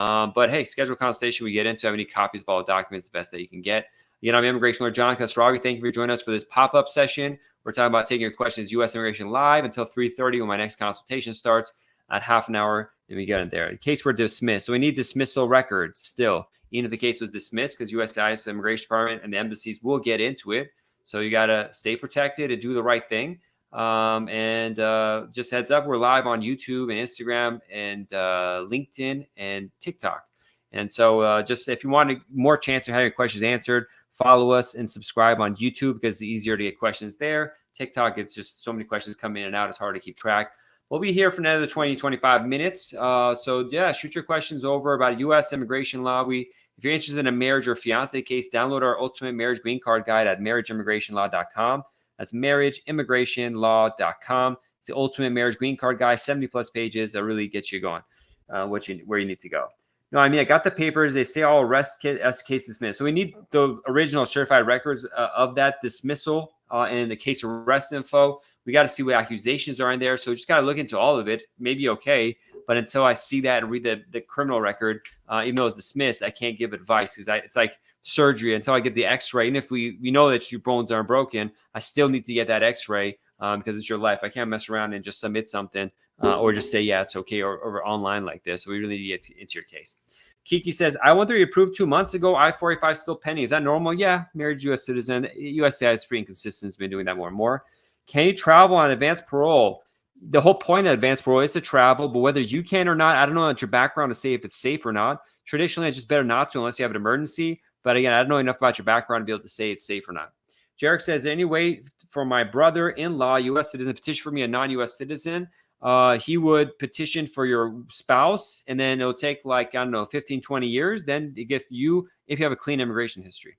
But hey, schedule a consultation. We get into have any copies of all the documents, the best that you can get. Again, I'm immigration lawyer John Castroghi. Thank you for joining us for this pop-up session. We're talking about taking your questions U.S. Immigration Live until 3:30 when my next consultation starts at half an hour, and we get in there. In case we're dismissed, so we need dismissal records still, even if the case was dismissed, because USCIS, the Immigration Department, and the embassies will get into it. So you got to stay protected and do the right thing. Just heads up, we're live on YouTube and Instagram and LinkedIn and TikTok. And so just if you want more chance of having your questions answered, follow us and subscribe on YouTube because it's easier to get questions there. TikTok, it's just so many questions come in and out. It's hard to keep track. We'll be here for another 20, 25 minutes. So yeah, shoot your questions over about U.S. immigration law. If you're interested in a marriage or fiance case, download our Ultimate Marriage Green Card Guide at marriageimmigrationlaw.com. That's marriageimmigrationlaw.com. It's the Ultimate Marriage Green Card Guide, 70 plus pages that really gets you going where you need to go. No, I mean, I got the papers. They say all arrest case dismissed. So we need the original certified records of that dismissal and the case arrest info. We got to see what accusations are in there. So we just got to look into all of it. Maybe okay. But until I see that and read the criminal record, even though it's dismissed, I can't give advice because it's like surgery until I get the x-ray. And if we know that your bones aren't broken, I still need to get that x-ray because it's your life. I can't mess around and just submit something or just say, yeah, it's okay, or online like this. So we really need to get into your case. Kiki says, I wonder you approved 2 months ago. I-485 still pending. Is that normal? Yeah. Married U.S. citizen. USCIS is pretty inconsistent. Has been doing that more and more. Can you travel on advanced parole? The whole point of advanced parole is to travel, but whether you can or not, I don't know about your background to say if it's safe or not. Traditionally, it's just better not to unless you have an emergency. But again, I don't know enough about your background to be able to say it's safe or not. Jarek says, any way for my brother-in-law, U.S. citizen, petition for me, a non-U.S. citizen? He would petition for your spouse, and then it'll take 15, 20 years. Then if you have a clean immigration history.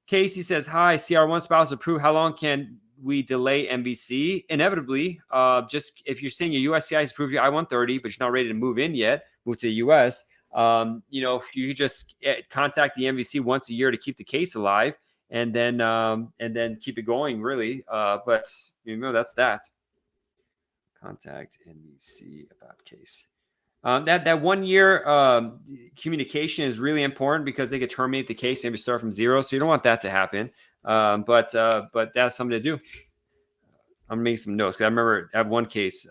Casey says, hi, CR1 spouse approved. How long can we delay MVC? Inevitably, just if you're saying your USCIS has approved your I-130, but you're not ready to move in yet, move to the U.S., you just contact the MVC once a year to keep the case alive, and then keep it going, really. But that's that. Contact NBC about case. That 1 year communication is really important because they could terminate the case and maybe start from zero. So you don't want that to happen. But that's something to do. I'm making some notes because I remember I have one case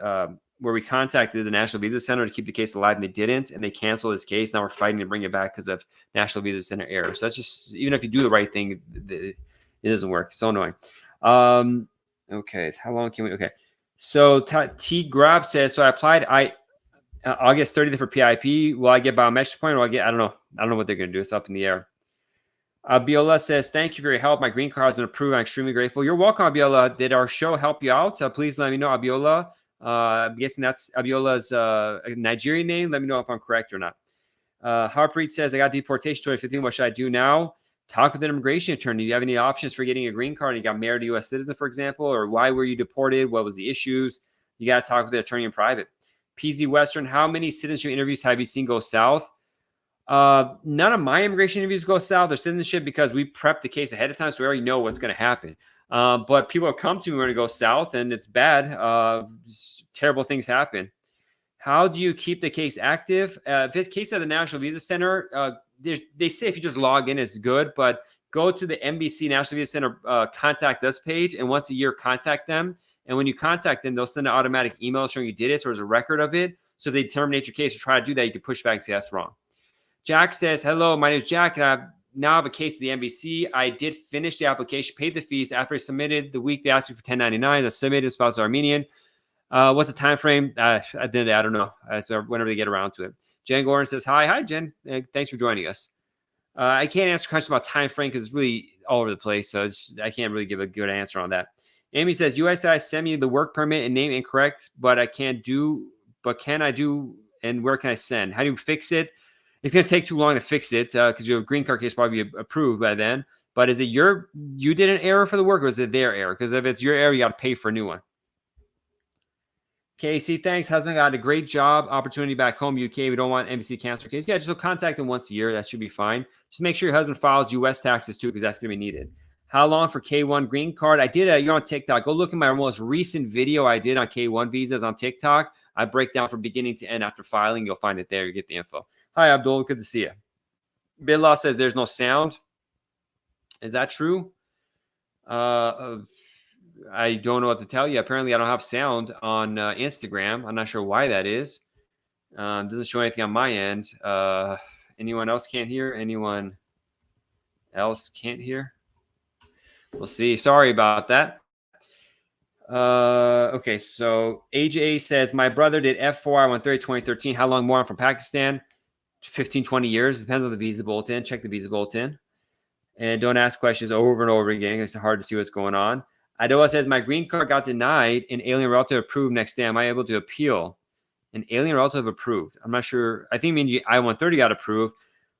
where we contacted the National Visa Center to keep the case alive, and they didn't, and they canceled this case. Now we're fighting to bring it back because of National Visa Center error. So that's just, even if you do the right thing, it doesn't work. It's so annoying. Okay, so how long can we? Okay. So T Grab says, so I applied August 30th for PIP. Will I get biometric point or will I get, I don't know what they're going to do. It's up in the air. Abiola says, thank you for your help. My green card has been approved. I'm extremely grateful. You're welcome, Abiola. Did our show help you out? Please let me know, Abiola. I'm guessing that's Abiola's Nigerian name. Let me know if I'm correct or not. Harpreet says, I got deportation 2015. What should I do now? Talk with an immigration attorney. Do you have any options for getting a green card? You got married to a U.S. citizen, for example, or why were you deported? What was the issues? You got to talk with the attorney in private. PZ Western, how many citizenship interviews have you seen go south? None of my immigration interviews go south or citizenship because we prepped the case ahead of time, so we already know what's going to happen. But people have come to me when it goes south, and it's bad. Terrible things happen. How do you keep the case active? If it's case at the National Visa Center, they say if you just log in, it's good. But go to the NBC National Visa Center contact us page, and once a year, contact them. And when you contact them, they'll send an automatic email showing you did it, so there's a record of it. So if they terminate your case or try to do that, you can push back and say that's wrong. Jack says, hello, my name is Jack, and I now have a case at the NBC. I did finish the application, paid the fees. After I submitted the week, they asked me for 1099. I submitted, spouse Armenian. What's the time frame? I don't know. Whenever they get around to it. Jen Gordon says, hi, Jen. Thanks for joining us. I can't answer questions about time frame because it's really all over the place. So I can't really give a good answer on that. Amy says, USI sent me the work permit and name incorrect, but can I do, and where can I send? How do you fix it? It's going to take too long to fix it because your green card case probably be approved by then. But is it you did an error for the work, or is it their error? Because if it's your error, you got to pay for a new one. Casey, thanks. Husband got a great job opportunity back home, UK. We don't want NBC cancer case. Yeah, just contact them once a year. That should be fine. Just make sure your husband files U.S. taxes too, because that's going to be needed. How long for K1 green card? I did you're on TikTok. Go look at my most recent video I did on K1 visas on TikTok. I break down from beginning to end after filing. You'll find it there. You get the info. Hi, Abdul. Good to see you. Bidlaw says there's no sound. Is that true? I don't know what to tell you. Apparently, I don't have sound on Instagram. I'm not sure why that is. Doesn't show anything on my end. Anyone else can't hear? Anyone else can't hear? We'll see. Sorry about that. Okay, so AJ says, my brother did F4 I-130 2013. How long more? I'm from Pakistan. 15, 20 years. Depends on the visa bulletin. Check the visa bulletin. And don't ask questions over and over again. It's hard to see what's going on. Idoa says, my green card got denied. An alien relative approved next day. Am I able to appeal? An alien relative approved. I'm not sure. I think it means I-130 got approved.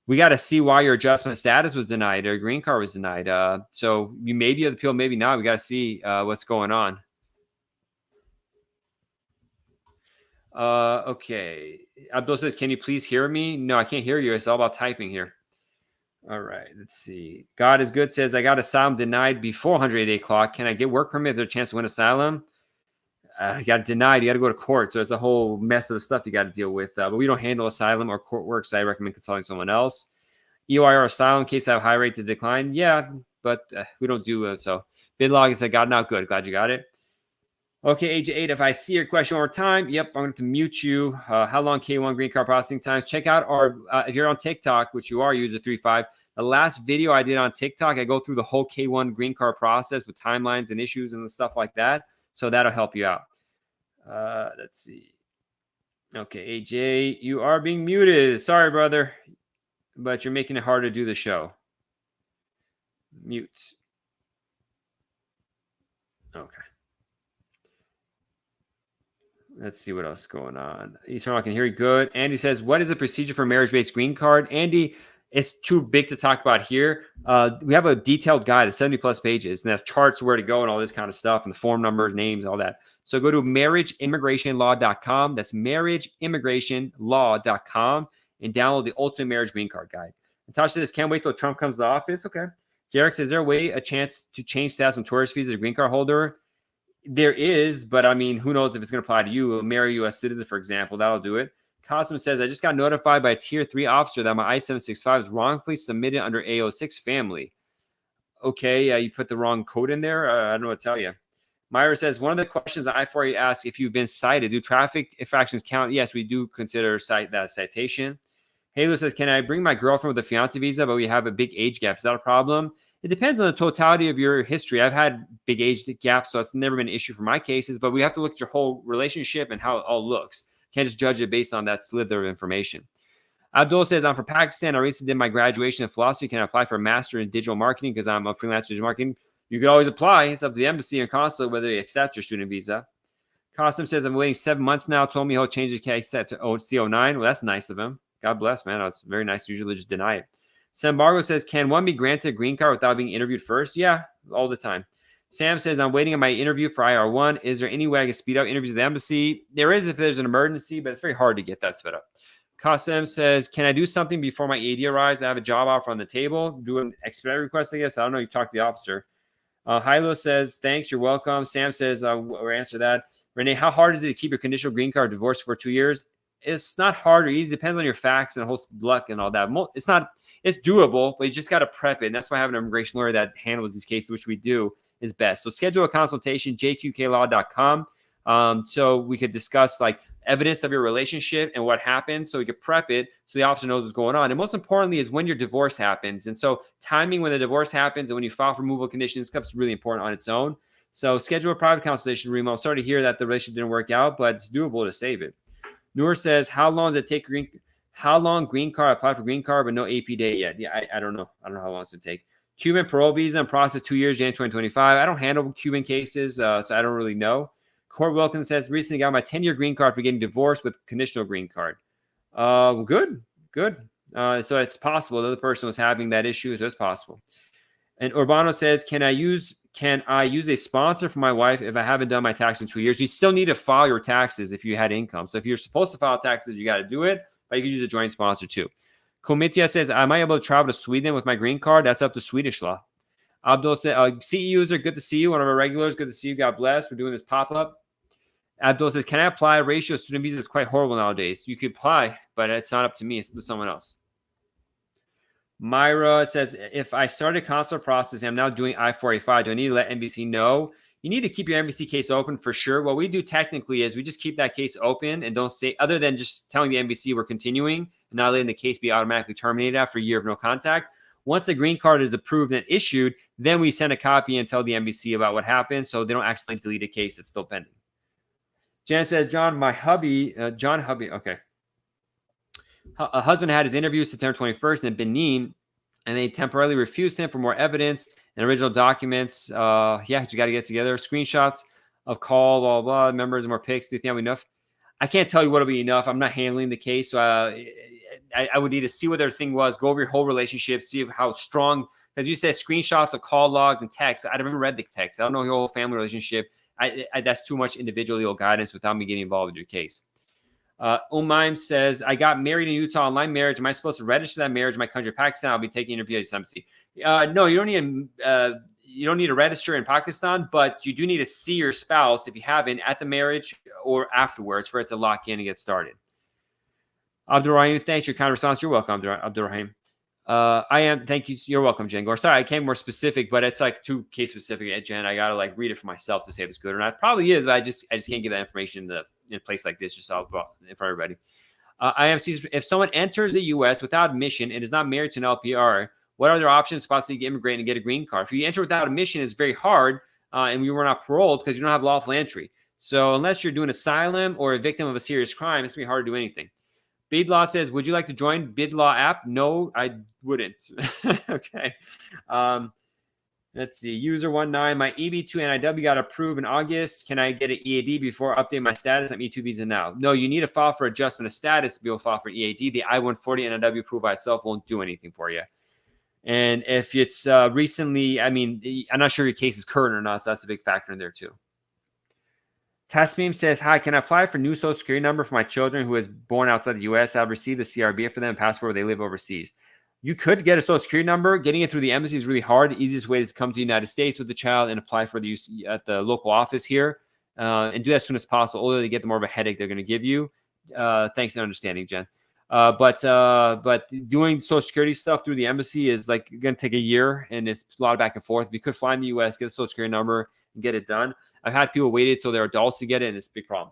We got to see why your adjustment status was denied or green card was denied. So you may be able to appeal, maybe not. We got to see what's going on. Okay. Abdul says, can you please hear me? No, I can't hear you. It's all about typing here. All right. Let's see. God is good says, I got asylum denied before 180 clock. Can I get work permit if there's a chance to win asylum? You got denied. You got to go to court. So it's a whole mess of stuff you got to deal with. But we don't handle asylum or court work, so I recommend consulting someone else. EOIR asylum in case I have high rate to decline. Yeah, but we don't do so. Bidlog is I got out good. Glad you got it. Okay, AJ8, if I see your question one more time, yep, I'm going to mute you. How long K1 green card processing times? Check out our, if you're on TikTok, which you are, user35, the last video I did on TikTok, I go through the whole K1 green card process with timelines and issues and stuff like that. So that'll help you out. Let's see. Okay, AJ, you are being muted. Sorry, brother, but you're making it hard to do the show. Mute. Okay. Let's see what else is going on. Eternal, I can hear you good. Andy says, what is the procedure for marriage-based green card? Andy, it's too big to talk about here. We have a detailed guide, 70-plus pages, and that's charts where to go and all this kind of stuff, and the form numbers, names, all that. So go to marriageimmigrationlaw.com. That's marriageimmigrationlaw.com, and download the Ultimate Marriage Green Card Guide. Natasha says, can't wait till Trump comes to office. Okay. Jarek says, is there a chance to change status from tourist visa to green card holder? There is, but I mean, who knows if it's going to apply to you? Marry a U.S. citizen, for example, that'll do it. Cosmo says, I just got notified by a Tier 3 officer that my I-765 is wrongfully submitted under A06 family. Okay, you put the wrong code in there. I don't know what to tell you. Myra says, one of the questions that I-480 asks if you've been cited, do traffic infractions count? Yes, we do consider that citation. Halo says, can I bring my girlfriend with a fiancé visa, but we have a big age gap? Is that a problem? It depends on the totality of your history. I've had big age gaps, so it's never been an issue for my cases, but we have to look at your whole relationship and how it all looks. Can't just judge it based on that slither of information. Abdul says, I'm from Pakistan. I recently did my graduation in philosophy. Can I apply for a master in digital marketing because I'm a freelancer in digital marketing? You could always apply. It's up to the embassy and consulate whether they accept your student visa. Costume says, I'm waiting 7 months now. Told me he'll change the case to CO9. Well, that's nice of him. God bless, man. That's very nice. Usually just deny it. Sambargo says, can one be granted a green card without being interviewed first? Yeah, all the time. Sam says, I'm waiting on my interview for IR1. Is there any way I can speed up interviews at the embassy? There is if there's an emergency, but it's very hard to get that sped up. Kasem says, can I do something before my AD arrives? I have a job offer on the table. Do an expedite request, I guess. I don't know. You talk to the officer. Hilo says, thanks. You're welcome. Sam says, we'll answer that. Renee, how hard is it to keep your conditional green card divorced for 2 years? It's not hard or easy. It depends on your facts and the whole luck and all that. It's doable, but you just got to prep it. And that's why having an immigration lawyer that handles these cases, which we do, is best. So schedule a consultation, jqqlaw.com. So we could discuss like evidence of your relationship and what happened so we could prep it so the officer knows what's going on. And most importantly is when your divorce happens. And so timing when the divorce happens and when you file for removal conditions is really important on its own. So schedule a private consultation, Remo. I'm sorry to hear that the relationship didn't work out, but it's doable to save it. Noor says, how long does it take green card? Apply for green card, but no AP date yet. Yeah, I don't know. I don't know how long it's going to take. Cuban parole visa in process 2 years, January 2025. I don't handle Cuban cases, so I don't really know. Court Wilkins says, recently got my 10-year green card for getting divorced with conditional green card. Good. So it's possible the other person was having that issue, so it's possible. And Urbano says, can I use a sponsor for my wife if I haven't done my tax in 2 years? You still need to file your taxes if you had income. So if you're supposed to file taxes, you got to do it, but you can use a joint sponsor too. Komitia says, am I able to travel to Sweden with my green card? That's up to Swedish law. Abdul said, CE user, good to see you. One of our regulars, good to see you. God bless. We're doing this pop-up. Abdul says, can I apply? Ratio of student visa is quite horrible nowadays. You could apply, but it's not up to me. It's with someone else. Myra says, if I started consular process and I'm now doing I-485, do I need to let NBC know? You need to keep your NBC case open for sure. What we do technically is we just keep that case open and don't say, other than just telling the NBC we're continuing and not letting the case be automatically terminated after a year of no contact. Once the green card is approved and issued, then we send a copy and tell the NBC about what happened so they don't accidentally delete a case that's still pending. Jan says, John Hubby, okay. A husband had his interview September 21st in Benin, and they temporarily refused him for more evidence and original documents. You got to get together. Screenshots of call, blah, blah, members, and more pics. Do you think that'll be enough? I can't tell you what'll be enough. I'm not handling the case. So I would need to see what their thing was, go over your whole relationship, see how strong, as you said, screenshots of call logs and texts. I haven't read the text. I don't know your whole family relationship. That's too much individual legal guidance without me getting involved with your case. Umaim says, I got married in Utah, online marriage. Am I supposed to register that marriage in my country, Pakistan? I'll be taking an interview at embassy. No, you don't need to register in Pakistan, but you do need to see your spouse, if you haven't, at the marriage or afterwards for it to lock in and get started. Abdurrahim, thanks for your kind response. You're welcome, Abdurrahim. Thank you. You're welcome, Jen Gore. Sorry, I came more specific, but it's like too case specific, Jen. I gotta read it for myself to say if it's good or not. It probably is, but I just can't give that information in a place like this just out for everybody. If someone enters the U.S. without admission and is not married to an LPR, what are their options to possibly immigrate and get a green card? If you enter without admission, it's very hard, and we were not paroled because you don't have lawful entry. So unless you're doing asylum or a victim of a serious crime, it's gonna be hard to do anything. Bidlaw says, would you like to join Bidlaw app? No, I wouldn't. Okay. Let's see. User 19, my EB2 NIW got approved in August. Can I get an EAD before updating my status? I'm E2 visa now. No, you need to file for adjustment of status to be able to file for EAD. The I-140 NIW approved by itself won't do anything for you. And if it's recently, I'm not sure your case is current or not, so that's a big factor in there too. Tasmim says, hi, can I apply for new social security number for my children who was born outside the U.S.? I've received the CRBA for them and passport where they live overseas. You could get a social security number. Getting it through the embassy is really hard. The easiest way is to come to the United States with the child and apply for the use at the local office here and do that as soon as possible. Although they get the more of a headache they're going to give you. Thanks for understanding, Jen. But doing social security stuff through the embassy is going to take a year, and it's a lot of back and forth. If you could fly in the U.S., get a social security number and get it done. I've had people waited till they're adults to get it, and it's a big problem.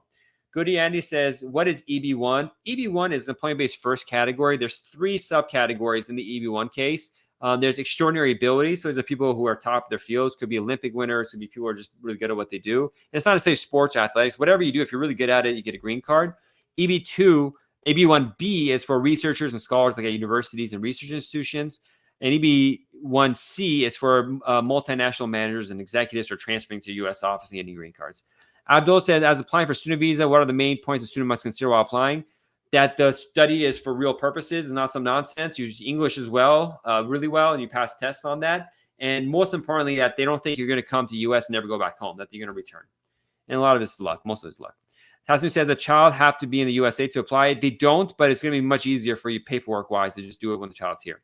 Goody Andy says, what is EB1? EB1 is the employment-based first category. There's 3 subcategories in the EB1 case. There's extraordinary ability. So there's the people who are top of their fields. Could be Olympic winners. Could be people who are just really good at what they do. And it's not to say sports, athletics. Whatever you do, if you're really good at it, you get a green card. EB1B is for researchers and scholars like at universities and research institutions. And EB1C is for multinational managers and executives who are transferring to U.S. office and getting green cards. Abdul says, as applying for student visa, what are the main points a student must consider while applying? That the study is for real purposes and not some nonsense. Use English as well, really well, and you pass tests on that. And most importantly, that they don't think you're going to come to the U.S. and never go back home, that you're going to return. And a lot of it's luck. Most of it's luck. Tasmin said the child have to be in the USA to apply. They don't, but it's going to be much easier for you paperwork-wise to just do it when the child's here.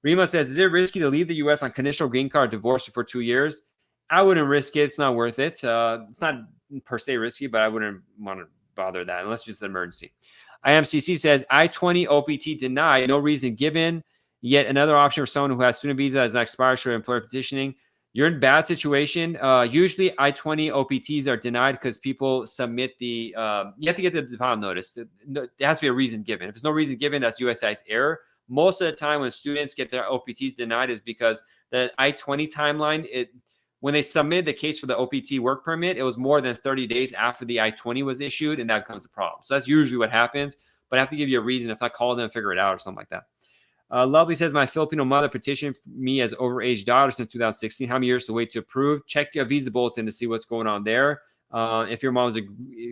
Rima says, is it risky to leave the U.S. on conditional green card, divorced for 2 years? I wouldn't risk it. It's not worth it. It's not per se risky, but I wouldn't want to bother that unless it's just an emergency. IMCC says, I-20 OPT denied, no reason given. Yet another option for someone who has student visa that is not expired short employer petitioning. You're in a bad situation. Usually I-20 OPTs are denied because people submit you have to get the deposit notice. There has to be a reason given. If there's no reason given, that's USCIS error. Most of the time when students get their OPTs denied is because the I-20 timeline, when they submitted the case for the OPT work permit, it was more than 30 days after the I-20 was issued, and that becomes a problem. So that's usually what happens, but I have to give you a reason. If I call them and figure it out or something like that. Lovely says, my Filipino mother petitioned me as overage daughter since 2016. How many years to wait to approve? Check your visa bulletin to see what's going on there. If your mom is a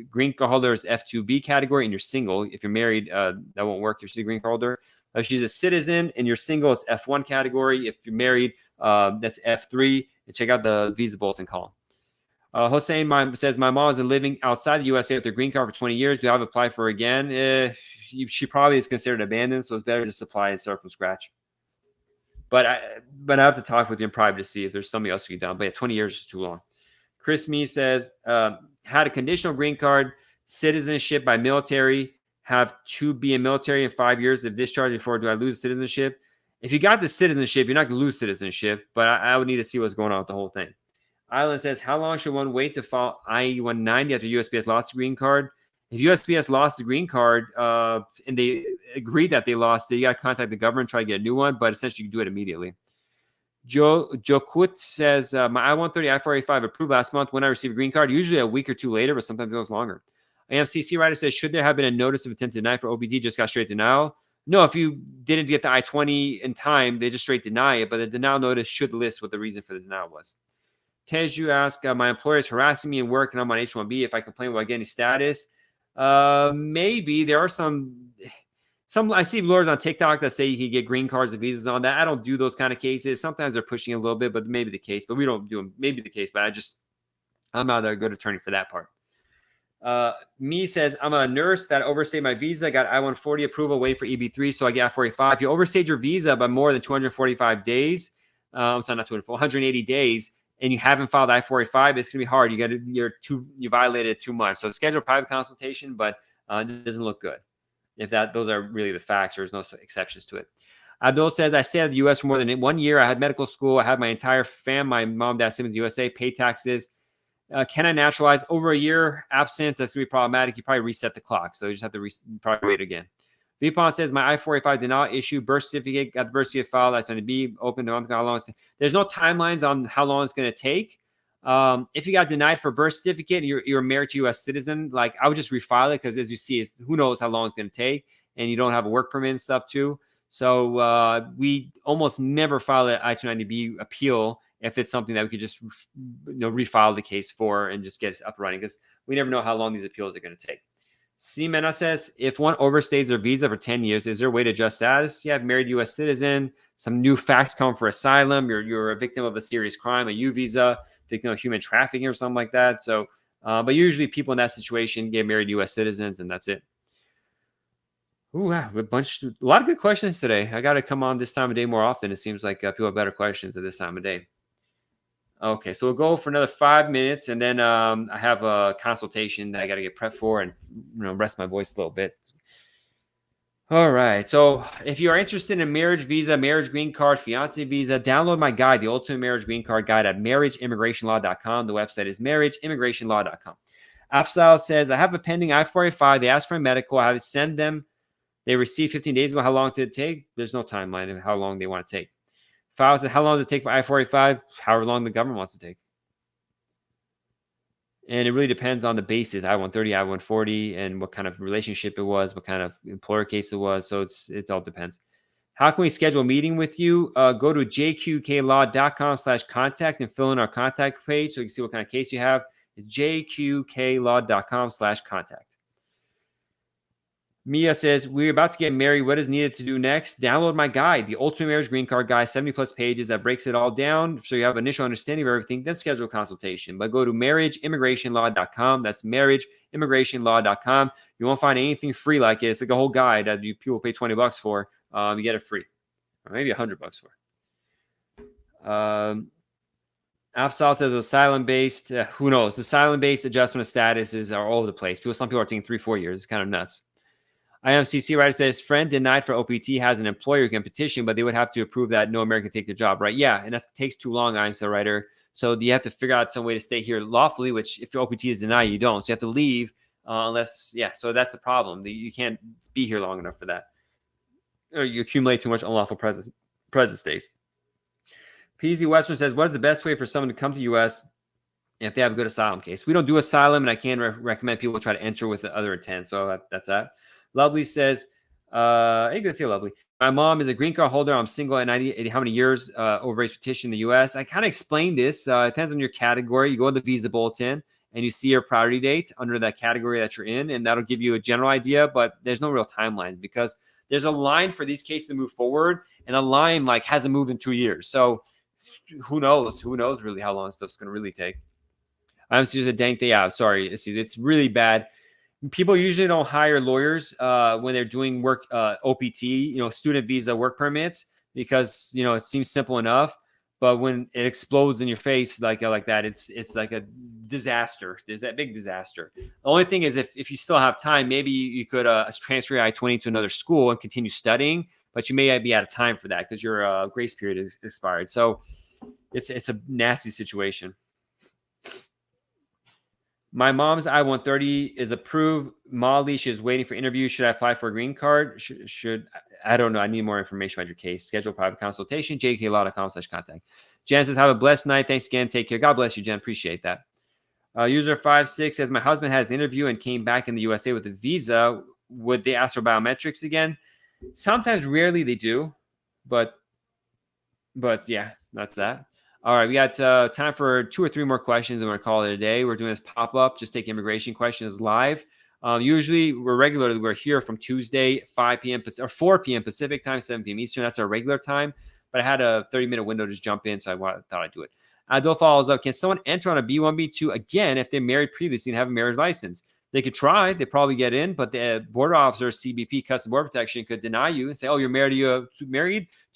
green card holder, it's F2B category, and you're single. If you're married, that won't work if she's a green card holder. If she's a citizen and you're single, it's F1 category. If you're married, that's F3. And check out the visa bulletin column. Hossein says, my mom is living outside the USA with her green card for 20 years. Do I have to apply for her again? She probably is considered abandoned, so it's better to apply and start from scratch. But I have to talk with you in private to see if there's something else we can do. But yeah, 20 years is too long. Chris Me says, how had a conditional green card, citizenship by military, have to be in military in 5 years. If discharged before, do I lose citizenship? If you got the citizenship, you're not going to lose citizenship, but I would need to see what's going on with the whole thing. Island says, how long should one wait to file I-190 after USPS lost the green card? If USPS lost the green card and they agreed that they lost it, you got to contact the government, try to get a new one, but essentially you can do it immediately. Joe Kut says, my I-130 I-485 approved last month when I received a green card, usually a week or two later, but sometimes it goes longer. AMCC writer says, should there have been a notice of intent to deny for OPT, just got straight denial? No, if you didn't get the I-20 in time, they just straight deny it, but the denial notice should list what the reason for the denial was. Teju asks, my employer is harassing me in work and I'm on H-1B. If I complain, will I get any status? Maybe. There are some I see lawyers on TikTok that say you can get green cards and visas on that. I don't do those kind of cases. Sometimes they're pushing a little bit, but maybe the case. But we don't do them. Maybe the case, but I'm not a good attorney for that part. Me says, I'm a nurse that overstayed my visa, got I-140 approval, waiting for EB3, so I get I-45. If you overstayed your visa by more than 245 days, I'm sorry, not 244, 180 days, and you haven't filed I-485, it's gonna be hard. You violated 2 months. So schedule a private consultation, but it doesn't look good. If those are really the facts, there's no exceptions to it. Abdul says, I stayed in the U.S. for more than 1 year. I had medical school. I had my entire fam, my mom, dad, siblings, USA, pay taxes. Can I naturalize over a year absence? That's going to be problematic. You probably reset the clock. So you just have to probably wait again. Vipon says, my I-485 did not issue birth certificate, got the birth certificate file. That's going to be open to how long. There's no timelines on how long it's going to take. If you got denied for birth certificate, you're married to U.S. citizen, like I would just refile it because as you see, who knows how long it's going to take, and you don't have a work permit and stuff too. So we almost never file an I-290B appeal if it's something that we could just refile the case for and just get us up and running because we never know how long these appeals are going to take. Simena says, if one overstays their visa for 10 years, is there a way to adjust status? You have married U.S. citizen, some new facts come for asylum, you're a victim of a serious crime, a U visa, victim of human trafficking or something like that. So, but usually people in that situation get married U.S. citizens and that's it. Ooh, wow, a lot of good questions today. I got to come on this time of day more often. It seems like people have better questions at this time of day. Okay, so we'll go for another 5 minutes, and then I have a consultation that I got to get prepped for and rest my voice a little bit. All right, so if you are interested in marriage visa, marriage green card, fiance visa, download my guide, The Ultimate Marriage Green Card Guide at marriageimmigrationlaw.com. The website is marriageimmigrationlaw.com. Afsal says, I have a pending I-485. They asked for a medical. I have to send them. They received 15 days ago. How long did it take? There's no timeline of how long they want to take. Files, how long does it take for I-485? However long the government wants to take. And it really depends on the basis, I-130, I-140, and what kind of relationship it was, what kind of employer case it was. So it all depends. How can we schedule a meeting with you? Go to jqqlaw.com/contact and fill in our contact page so you can see what kind of case you have. It's jqqlaw.com/contact. Mia says, we're about to get married. What is needed to do next? Download my guide, The Ultimate Marriage Green Card Guide, 70+ pages that breaks it all down so you have initial understanding of everything, then schedule a consultation. But go to marriageimmigrationlaw.com. That's marriageimmigrationlaw.com. You won't find anything free like it. It's like a whole guide that people pay $20 for. You get it free, or maybe $100 for. Afsal says asylum-based. Who knows? Asylum-based adjustment of statuses are all over the place. Some people are taking 3-4 years. It's kind of nuts. IMCC writer says, friend denied for OPT has an employer who can petition, but they would have to approve that no American take the job, right? Yeah, and that takes too long, IMCC writer. So you have to figure out some way to stay here lawfully, which if your OPT is denied, you don't. So you have to leave unless, so that's a problem. You can't be here long enough for that. Or you accumulate too much unlawful presence stays. PZ Western says, what is the best way for someone to come to U.S. if they have a good asylum case? We don't do asylum, and I can recommend people try to enter with the other intent. So that's that. Lovely says, hey, good to see you, Lovely. My mom is a green card holder. I'm single at 90, how many years over age petition in the U.S.? I kind of explained this. It depends on your category. You go to the visa bulletin and you see your priority date under that category that you're in, and that'll give you a general idea, but there's no real timeline because there's a line for these cases to move forward, and a line hasn't moved in 2 years. So who knows? Who knows really how long stuff's going to really take? I'm just a dang thing out. Sorry. It's really bad. People usually don't hire lawyers when they're doing work, OPT, student visa work permits, because, it seems simple enough. But when it explodes in your face like that, it's like a disaster. There's that big disaster. The only thing is, if you still have time, maybe you could transfer your I-20 to another school and continue studying, but you may be out of time for that because your grace period is expired. So it's a nasty situation. My mom's I-130 is approved. Molly, she is waiting for interview. Should I apply for a green card? Should I don't know. I need more information about your case. Schedule private consultation. jklaw.com/contact. Jen says, have a blessed night. Thanks again. Take care. God bless you, Jen. Appreciate that. User 56 says, my husband has an interview and came back in the USA with a visa. Would they ask for biometrics again? Sometimes, rarely they do, but yeah, that's that. All right, we got time for 2 or 3 more questions. I'm going to call it a day. We're doing this pop-up, just take immigration questions live. Usually, we're here from Tuesday, 5 p.m. or 4 p.m. Pacific time, 7 p.m. Eastern. That's our regular time. But I had a 30-minute window to jump in, so I thought I'd do it. Adol follows up. Can someone enter on a B1, B2 again if they're married previously and have a marriage license? They could try. They probably get in, but the border officer, CBP, Customs Border Protection, could deny you and say, oh, you're married to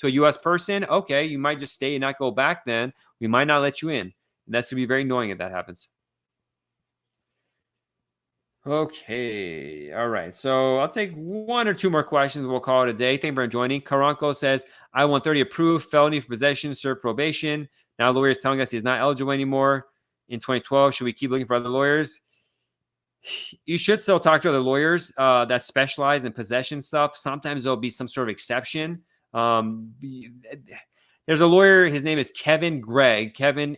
a U.S. person? Okay, you might just stay and not go back then. We might not let you in. And that's going to be very annoying if that happens. Okay. All right. So I'll take 1 or 2 more questions. We'll call it a day. Thank you for joining. Karanko says, I-130 approved, felony for possession, served probation. Now the lawyer is telling us he's not eligible anymore. In 2012, should we keep looking for other lawyers? You should still talk to other lawyers that specialize in possession stuff. Sometimes there'll be some sort of exception. There's a lawyer. His name is Kevin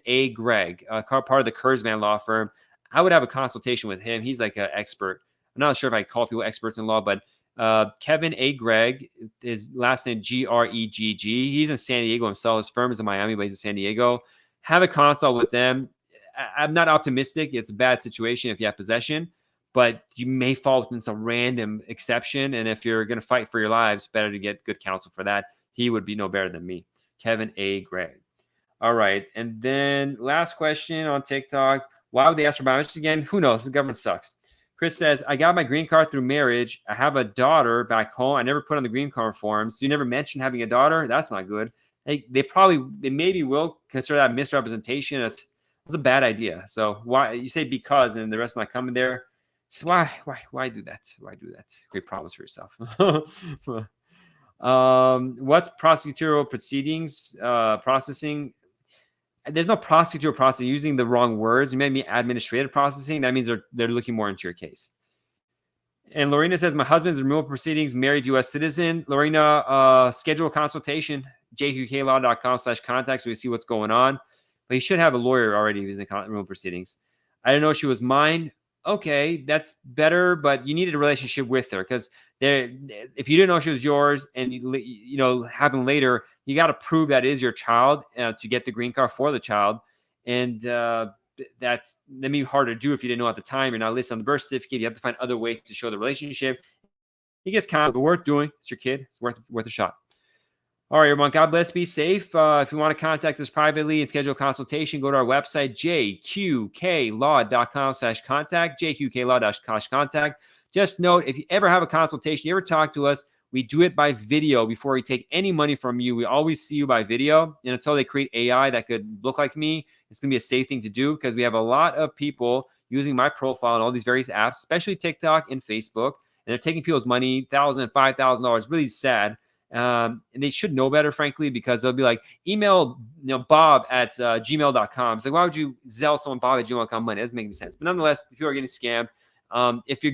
A. Gregg, part of the Kurzman law firm. I would have a consultation with him. He's like an expert. I'm not sure if I call people experts in law, but Kevin A. Gregg, his last name Gregg. He's in San Diego himself. His firm is in Miami, but he's in San Diego. Have a consult with them. I'm not optimistic. It's a bad situation if you have possession, but you may fall within some random exception. And if you're going to fight for your lives, better to get good counsel for that. He would be no better than me. Kevin A. Gregg. All right. And then last question on TikTok. Why would they ask for biometrics again? Who knows? The government sucks. Chris says, I got my green card through marriage. I have a daughter back home. I never put on the green card forms. So you never mentioned having a daughter? That's not good. They maybe will consider that misrepresentation. That's a bad idea. So why you say because and the rest not coming there? So why do that? Why do that? Great problems for yourself. What's prosecutorial proceedings processing? There's no prosecutorial processing. Using the wrong words. You may mean administrative processing. That means they're looking more into your case. And Lorena says, my husband's removal proceedings, married U.S. citizen. Lorena, schedule a consultation, jqklaw.com/contact so we see what's going on. But he should have a lawyer already who's in removal proceedings. I didn't know she was mine. Okay, that's better, but you needed a relationship with her because if you didn't know she was yours and happened later, you got to prove that is your child to get the green card for the child. And that's maybe hard to do if you didn't know at the time. You're not listed on the birth certificate. You have to find other ways to show the relationship. It gets kind of worth doing. It's your kid. It's worth a shot. All right, everyone. God bless. Be safe. If you want to contact us privately and schedule a consultation, go to our website, jqklaw.com/contact, jqklaw.com/contact. Just note, if you ever have a consultation, you ever talk to us, we do it by video before we take any money from you. We always see you by video. And until they create AI that could look like me, it's going to be a safe thing to do because we have a lot of people using my profile and all these various apps, especially TikTok and Facebook, and they're taking people's money, $1,000, $5,000. Really sad. And they should know better, frankly, because they'll be like, email Bob at gmail.com. It's like, why would you Zelle someone Bob at gmail.com money? It doesn't make any sense. But nonetheless, people are getting scammed. If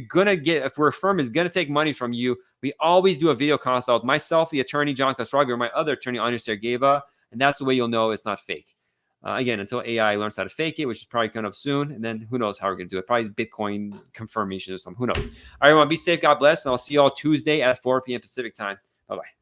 a firm is going to take money from you, we always do a video consult. Myself, the attorney, John Kostrogler, my other attorney, Anya Sergeyeva, and that's the way you'll know it's not fake. Again, until AI learns how to fake it, which is probably coming up soon. And then who knows how we're going to do it. Probably Bitcoin confirmation or something. Who knows? All right, everyone, be safe. God bless. And I'll see you all Tuesday at 4 p.m. Pacific time. Bye-bye.